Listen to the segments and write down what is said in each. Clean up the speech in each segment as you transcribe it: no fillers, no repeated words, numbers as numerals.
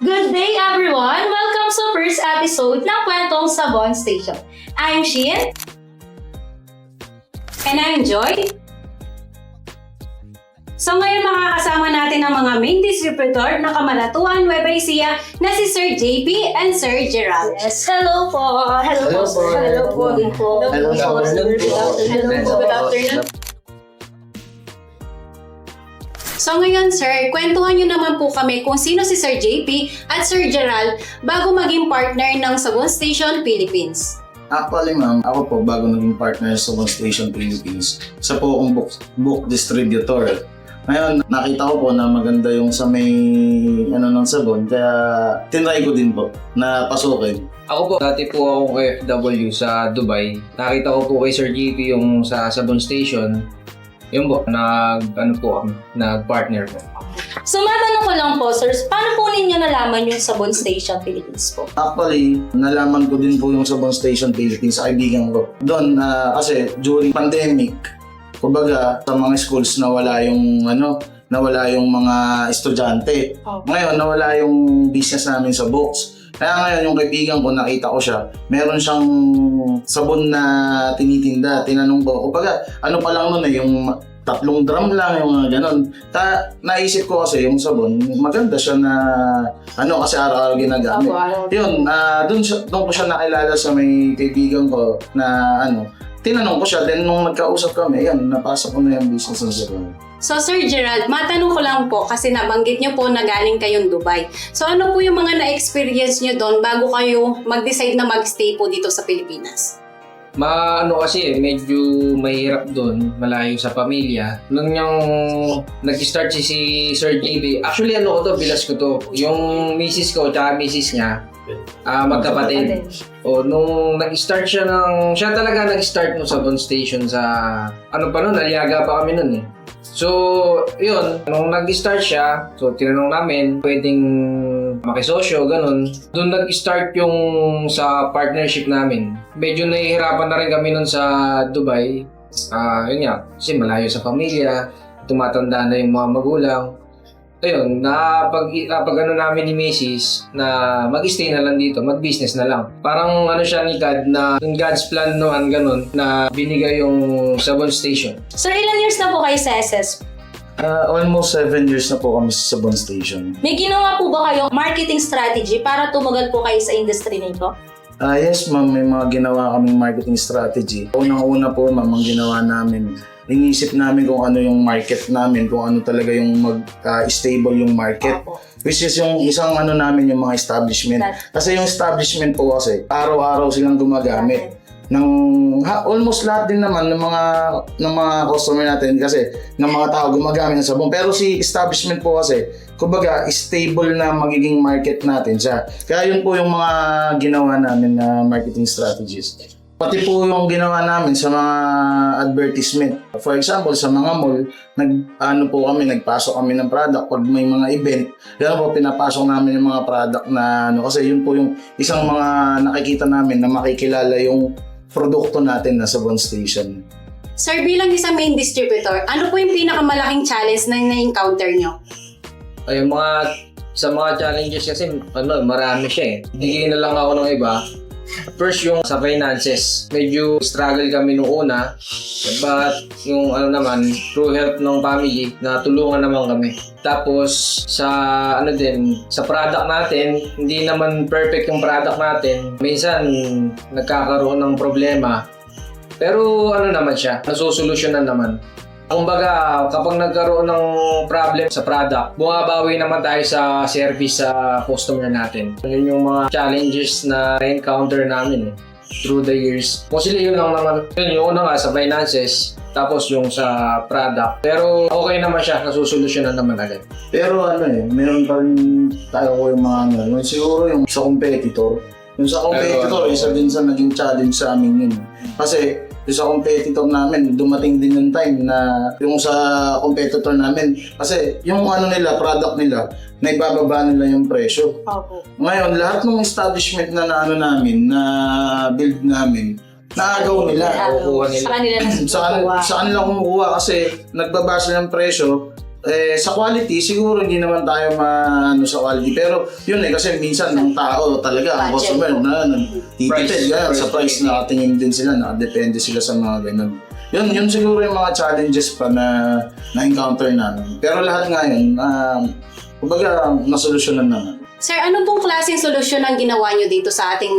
Good day everyone! Welcome sa first episode ng Kwentong Sabon Station. I'm Shin. And I'm Joy. So ngayon makakasama natin ang mga main distributor ng Camalatuan, Nueva Ecija na si Sir JP and Sir Gerald. Yes, hello po. Hello po. Hello po. Hello po. Good afternoon. So ngayon sir, kwentuhan nyo naman po kami kung sino si Sir JP at Sir Gerald bago maging partner ng Sabon Station Philippines. Actually ma'am, ako po bago naging partner sa Sabon Station Philippines, isa po akong book distributor. Ngayon, nakita ko po na maganda yung sa may ng sabon, kaya tinry ko din po na pasukin. Ako po, dati po ako OFW sa Dubai. Nakita ko po kay Sir JP yung sa Sabon Station. Yun po, nag-partner po. So matanong ko lang po sir, paano po ninyo nalaman yung Sabon Station Philippines po? Actually, nalaman ko din po yung Sabon Station Philippines sa kaibigan ko. Doon, kasi during pandemic, kumbaga sa mga schools nawala yung mga estudyante. Ngayon, nawala yung business namin sa books. Kaya ngayon, yung kaibigan ko, nakita ko siya, meron siyang sabon na tinitinda. Tinanong ko, kumbaga, ano pa lang nun yung 3 drum lang, yung mga ganon. Naisip ko kasi yung sabon, maganda siya na, kasi araw-araw ginagamit. Yun, doon ko siya nakilala sa may kaibigan ko na tinanong ko siya, then nung nagkausap kami, napasok ko na yung business ng sabon. So Sir Gerald, matanong ko lang po kasi nabanggit niyo po na galing kayong Dubai. So ano po yung mga na-experience niyo doon bago kayo mag-decide na mag-stay po dito sa Pilipinas? Kasi medyo mahirap doon, malayo sa pamilya. Nung yung nag-start si Sir JP, actually bilas ko to. Yung misis ko at misis niya, magkapatid. Nung nag-start siya talaga nag-start nung Sabon Station sa, Aliaga pa kami nun eh. So, yun, nung nag-start siya, tinanong namin, pwedeng makisosyo, ganun. Doon nag-start yung sa partnership namin. Medyo nahihirapan na rin kami nun sa Dubai. Yun nga, kasi malayo sa pamilya, tumatanda na yung mga magulang. Ayun, napag namin ni Mrs. na mag-stay na lang dito, mag-business na lang. Parang siya ni God na yung God's plan noon, ganun, na binigay yung Sabon Station. Sir, ilan years na po kayo sa SS? Almost 7 years na po kami sa Sabon Station. May ginawa po ba kayong marketing strategy para tumagal po kayo sa industry nito? Yes ma'am, may mga ginawa kaming marketing strategy. Unang-una po ma'am, ang ginawa namin, inisip namin kung ano yung market namin, kung ano talaga yung stable yung market. Which is yung isang namin yung mga establishment. Kasi yung establishment po kasi, araw-araw silang gumagamit. Almost lahat din naman ng mga customer natin kasi ng mga tao gumagamit ng sabon. Pero si establishment po kasi, kumbaga stable na magiging market natin siya. Kaya yun po yung mga ginawa namin na marketing strategies. Pati po yung ginawa namin sa mga advertisement. For example, sa mga mall, nagpasok kami ng product pag may mga event. Gano'n po, pinapasok namin yung mga product na kasi yun po yung isang mga nakikita namin na makikilala yung produkto natin na Sabon Station. Sir, bilang isang main distributor, ano po yung pinakamalaking challenge na na-encounter nyo? Sa mga challenges kasi, marami siya eh. Bigay na lang ako ng iba. First, yung sa finances. Medyo struggle kami nung una. But yung through help ng family, natulungan naman kami. Tapos, sa sa product natin, hindi naman perfect yung product natin. Minsan, nagkakaroon ng problema. Pero naman siya, nasusolusyonan naman. Kumbaga, kapag nagkaroon ng problem sa product, bumabawi naman tayo sa service sa customer natin. Yun yung mga challenges na encounter namin through the years. Mostly yun lang naman. Yung una nga sa finances, tapos yung sa product. Pero okay naman siya, nasusolusyonan naman agad. Pero meron pa rin tayo yung mga siguro yung sa competitor. Yung sa competitor, isa din sa naging challenge sa amin yun. Kasi yung sa competitor namin, dumating din yung time na yung sa competitor namin, kasi yung product nila, naibababa nila yung presyo. Ngayon, lahat ng establishment na namin, na build namin, naagaw nila. Sa kanila sa kanila kumukuha kasi nagbaba sila ng presyo. Sa quality, siguro hindi naman tayo sa quality. Pero yun kasi minsan ng tao talaga, ang Budget customer po. na nagtitipid. Sa price nakatingin din sila, nakadepende sila sa mga ganun. Yun siguro yung mga challenges pa na na-encounter namin. Pero lahat nga yun, kumbaga, nasolusyonan naman. Sir, ano pong klaseng solusyon ang ginawa nyo dito sa ating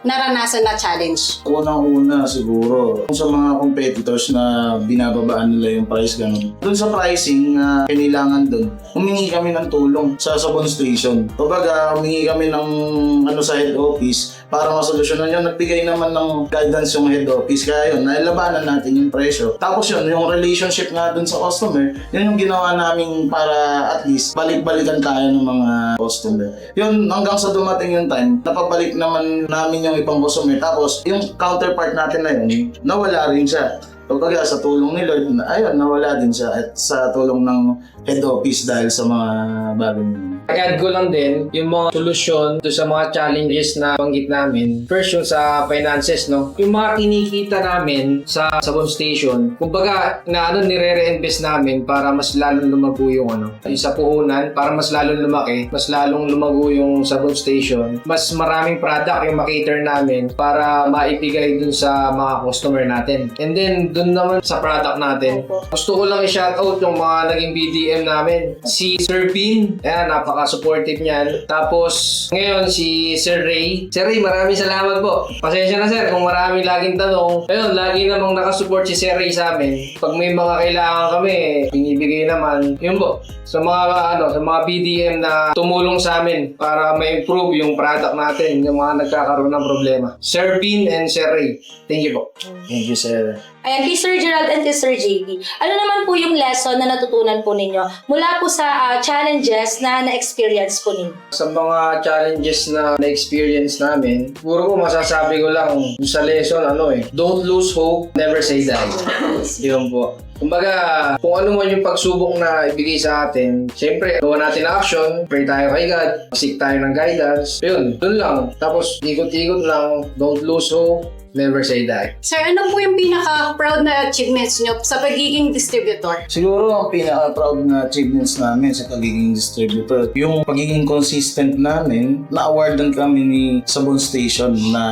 naranasan na challenge? Unang-una siguro, sa mga competitors na binababaan nila yung price ganun. Doon sa pricing na kailangan doon, humingi kami ng tulong sa Sabon Station. Kumbaga, humingi kami ng sa head office para masolusyonan yun. Nagbigay naman ng guidance yung head office. Kaya yun, nailabanan natin yung presyo. Tapos yun, yung relationship nga doon sa customer, yun yung ginawa namin para at least balik-balikan tayo ng mga customer. Yun, hanggang sa dumating yung time, napabalik naman namin yung ibang customer. Tapos, yung counterpart natin na yun, nawala rin siya. Kumbaga, sa tulong ni Lord, ayun, nawala din siya. At sa tulong ng head office dahil sa mga bagong yun. I-add ko lang din yung mga solusyon to sa mga challenges na banggit namin. First, yung sa finances, no? Yung mga kinikita namin sa Sabon Station, kumbaga, nire-reinvest namin para mas lalong lumago yung yung sa puhunan, para mas lalong lumaki, mas lalong lumago yung Sabon Station, mas maraming product yung makater namin para maibigay dun sa mga customer natin. And then, dun naman sa product natin, gusto ko lang i-shoutout yung mga naging BDM namin. Si Sir Bean, ayan, napaka-supportive niyan. Tapos, ngayon, si Sir Ray. Sir Ray, maraming salamat po. Pasensya na sir, kung maraming laging tanong. Ayun, lagi namang nakasupport si Sir Ray sa amin. Pag may mga kailangan kami, binibigay naman. Yun po, sa mga BDM na tumulong sa amin para ma-improve yung product natin, yung mga nagkakaroon ng problema. Sir Bean and Sir Ray, thank you po. Thank you, sir. Ayan, kay Sir Gerald and kay Sir JB. Ano naman po yung lesson na natutunan po ninyo mula po sa challenges na na-experience po ninyo? Sa mga challenges na na-experience namin, puro ko masasabi ko lang yung sa lesson, don't lose hope, never say die. Yun po. Kumbaga, kung ano man yung pagsubok na ibigay sa atin, syempre, gawa natin na action, pray tayo kay God, seek tayo ng guidance. Yun, dun lang. Tapos, ikot-ikot lang, don't lose hope, never say die. Sir, ano po yung pinaka-proud na achievements nyo sa pagiging distributor? Siguro ang pinaka-proud na achievements namin sa pagiging distributor, yung pagiging consistent namin, na-awardan kami ni Sabon Station na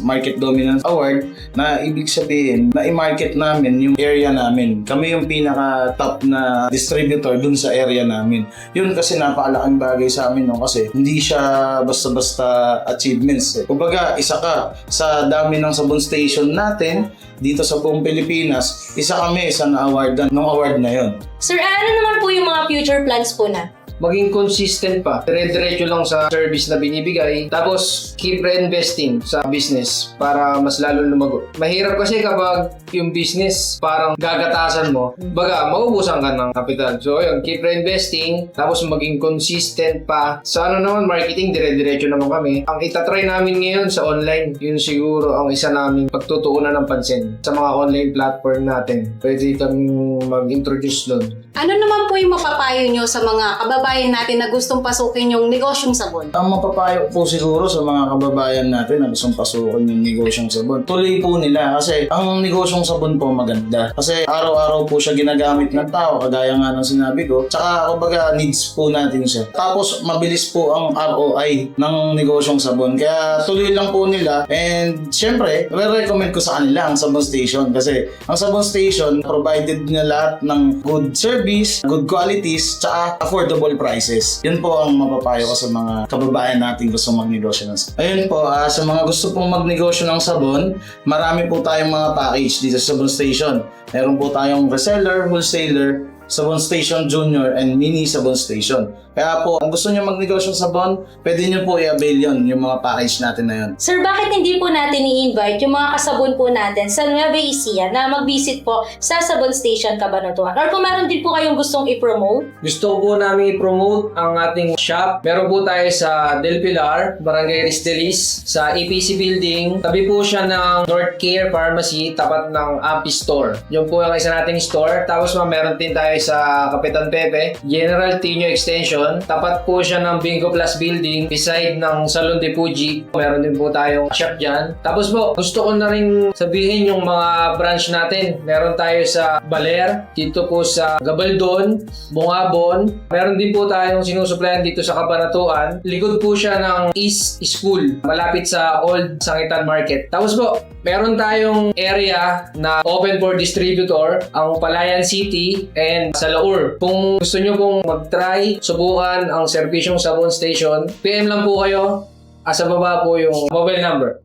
Market Dominance Award, na ibig sabihin na i-market namin yung area namin. Kami yung pinaka-top na distributor dun sa area namin. Yun kasi napakalaking bagay sa amin, no? Kasi hindi siya basta-basta achievements. Kumbaga, isa ka sa dami ng Sabon Station natin dito sa buong Pilipinas, isa kami sa na-awardan ng award na yun. Sir, ano naman po yung mga future plans po na? Maging consistent pa. Dire-diretso lang sa service na binibigay. Tapos, keep reinvesting sa business para mas lalo lumago. Mahirap kasi kapag yung business parang gagatasan mo, baga, maubusan ka ng kapital. So, ayun, keep reinvesting. Tapos, maging consistent pa. Sa naman, marketing, dire-diretso naman kami. Ang itatry namin ngayon sa online, yun siguro ang isa naming pagtutuunan ng pansin sa mga online platform natin. Pwede kaming mag-introduce doon. Ano naman po yung mapapayo nyo sa mga kababayan natin na gustong pasukin yung negosyong sabon? Ang mapapayo po siguro sa mga kababayan natin na gustong pasukan yung negosyong sabon, tuloy po nila kasi ang negosyong sabon po maganda. Kasi araw-araw po siya ginagamit ng tao, kagaya nga ng sinabi ko. Tsaka kumbaga needs po natin siya. Tapos mabilis po ang ROI ng negosyong sabon. Kaya tuloy lang po nila. And syempre, re-recommend ko sa kanila ang Sabon Station kasi ang Sabon Station provided niya lahat ng good service, good qualities, tsaka affordable prices. Yun po ang mapapayo ko sa mga kababayan natin gusto magnegosyo ng sabon. Ayun po, sa mga gusto pong magnegosyo ng sabon, marami po tayong mga package dito sa Sabon Station. Meron po tayong reseller, wholesaler, Sabon Station Junior, and Mini Sabon Station. Kaya po, kung gusto nyo magnegosyo ng sabon, pwede nyo po i-avail yun, yung mga package natin na yun. Sir, bakit hindi po natin i-invite yung mga kasabon po natin sa Nueva Ecija na mag-visit po sa Sabon Station Cabanatuan? Or kung meron din po kayong gustong i-promote? Gusto po namin i-promote ang ating shop. Meron po tayo sa Del Pilar, Barangay Ristelis, sa APC Building. Tabi po siya ng North Care Pharmacy, tapat ng Ampi Store. Yun po yung isa nating store. Tapos meron din tayo sa Kapitan Pepe, General Tino Extension, Station. Tapat po siya ng Bingo Plus Building, beside ng Salon de Fuji. Meron din po tayong shop dyan. Tapos po, gusto ko na rin sabihin yung mga branch natin. Meron tayo sa Baler, dito po sa Gabaldon, Bungabon. Meron din po tayong sinusuplayan dito sa Cabanatuan. Likod po siya ng East School, malapit sa Old Sangitan Market. Tapos po, meron tayong area na open for distributor, ang Palayan City and sa Laur. Kung gusto nyo pong mag-try, subukan ang serbisyong Sabon Station, PM lang po kayo. Sa baba po yung mobile number.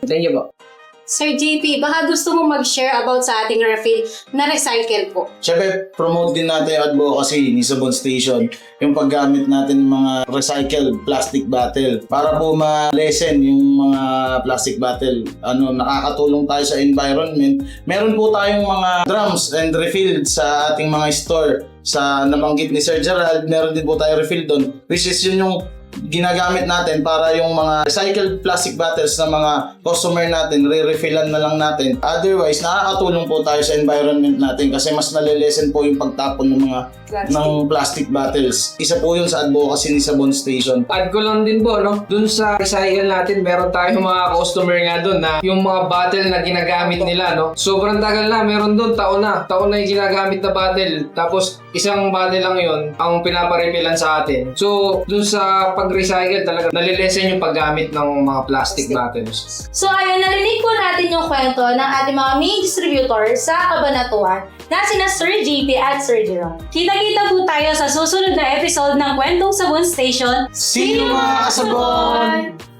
Thank you po. Sir JP, baka gusto mo mag-share about sa ating refill na recycle po. Siyempre, promote din natin yung advocacy ni Sabon Station, yung paggamit natin ng mga recycled plastic bottle para po ma-lessen yung mga plastic bottle. Nakakatulong tayo sa environment. Meron po tayong mga drums and refill sa ating mga store. Sa nabanggit ni Sir Gerald, meron din po tayo refill doon, which is yun yung ginagamit natin para yung mga recycled plastic bottles na mga customer natin, re-refillan na lang natin. Otherwise, nakakatulong po tayo sa environment natin kasi mas nalilesen po yung pagtapon ng mga plastic bottles. Isa po yun sa advocacy ni Sabon Station. Add ko lang din po, no? Dun sa recycle natin, meron tayong mga customer nga dun na yung mga bottle na ginagamit nila, no? Sobrang tagal na, meron dun, taon na yung ginagamit na bottle. Tapos, isang bottle lang yun ang pinaparepillan sa atin. So, dun sa pag-recycle talaga, nalilesen yung paggamit ng mga plastic bottles. So ayun, narinig po natin yung kwento ng ating mga main distributor sa Cabanatuan na sina Sir JP at Sir Jerome. Kita-kita po tayo sa susunod na episode ng Kwentong Sabon Station. See you mga kasabon!